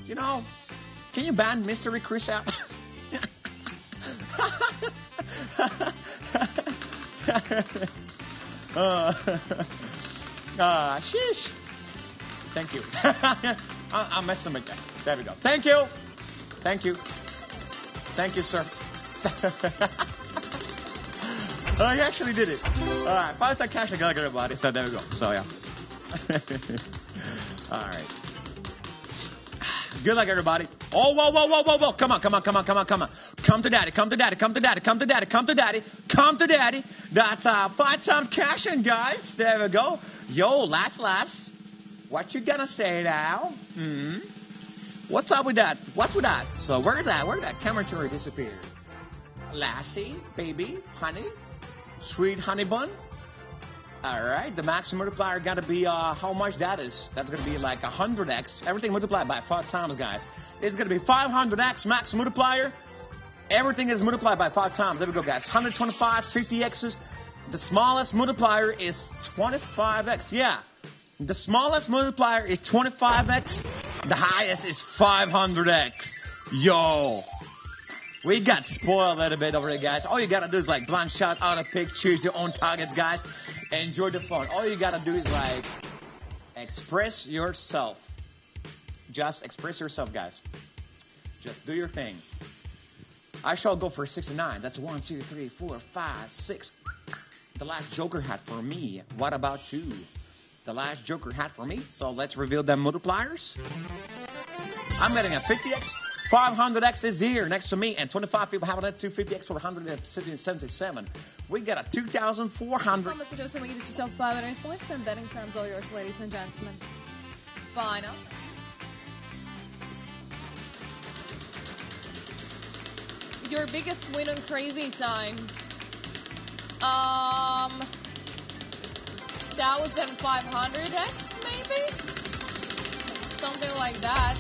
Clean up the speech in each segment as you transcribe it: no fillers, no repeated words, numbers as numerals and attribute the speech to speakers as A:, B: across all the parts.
A: You know, can you ban Mystery Chris out? Sheesh. Thank you. I'm messing with that. There we go. Thank you. Thank you. Thank you, sir. Oh, he actually did it. Alright, 5-star cash, I got everybody. So there we go. So yeah. Alright. Good luck, everybody. Oh, whoa, whoa, whoa, whoa, whoa. Come on, come on, come on, come on, come on. Come to daddy, come to daddy, come to daddy, come to daddy, come to daddy, come to daddy. That's 5 times cash in, guys. There we go. Yo, last. What you gonna say now? What's up with that? What's with that? So where did that camera tour disappear? Lassie, baby, honey, sweet honey bun. Alright, the max multiplier gotta be how much that is. That's gonna be like 100x. Everything multiplied by 5 times, guys. It's gonna be 500x max multiplier. Everything is multiplied by 5 times. There we go, guys. 125, 50x's. The smallest multiplier is 25x. Yeah. The smallest multiplier is 25x. The highest is 500x. Yo. We got spoiled a little bit over here, guys. All you gotta do is like blind shot, auto pick, choose your own targets, guys. Enjoy the fun. All you gotta do is like express yourself. Just express yourself, guys. Just do your thing. I shall go for 69. That's 1, 2, 3, 4, 5, 6. The last Joker hat for me. What about you? The last Joker hat for me. So let's reveal them multipliers. I'm getting a 50x. 500x is here next to me, and 25 people have that 250x for 177. We got a 2,400.
B: Comments to Joseph Maggie to top 5 winners. List and betting terms all yours, ladies and gentlemen. Final. Your biggest win on Crazy Time. 1,500x maybe? Something like that.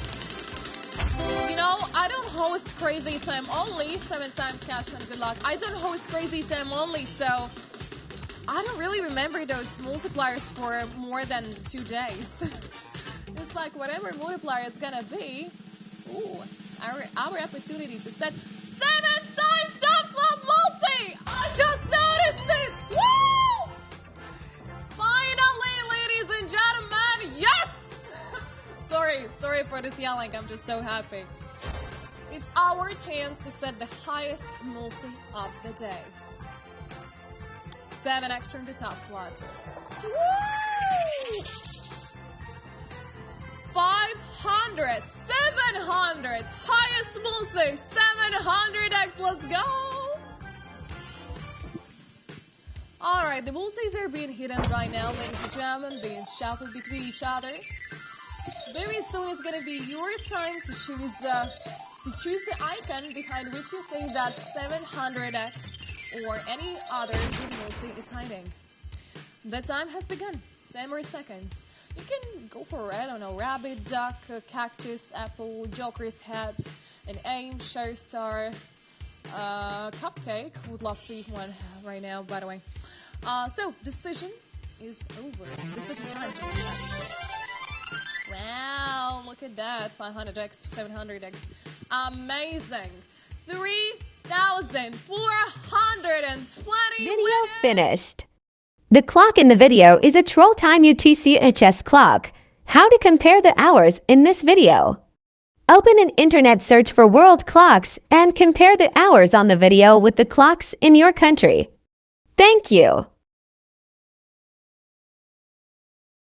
B: You know, I don't host Crazy Time only. 7 times Cashman, good luck. I don't host Crazy Time only, so I don't really remember those multipliers for more than 2 days. It's like whatever multiplier it's gonna be. Ooh, our opportunity to set 7 times top slot multi! I just noticed it! Woo! Finally, ladies and gentlemen, yes! Sorry for this yelling, I'm just so happy. It's our chance to set the highest multi of the day. 7x from the top slot. Woo! 500, 700, highest multi, 700x, let's go! Alright, the multis are being hidden right now, ladies and gentlemen, being shuffled between each other. Very soon it's gonna be your time to choose the icon behind which you think that 700x or any other good multi is hiding. The time has begun. 10 more seconds. You can go for, I don't know, rabbit, duck, cactus, apple, Joker's hat, an aim, share star, cupcake. Would love to see one right now, by the way. So decision is over. Decision time. Wow, look at that. 500x to 700x. Amazing. 3,420
C: Video finished. The clock in the video is a Troll Time UTCHS clock. How to compare the hours in this video. Open an internet search for world clocks and compare the hours on the video with the clocks in your country. Thank you.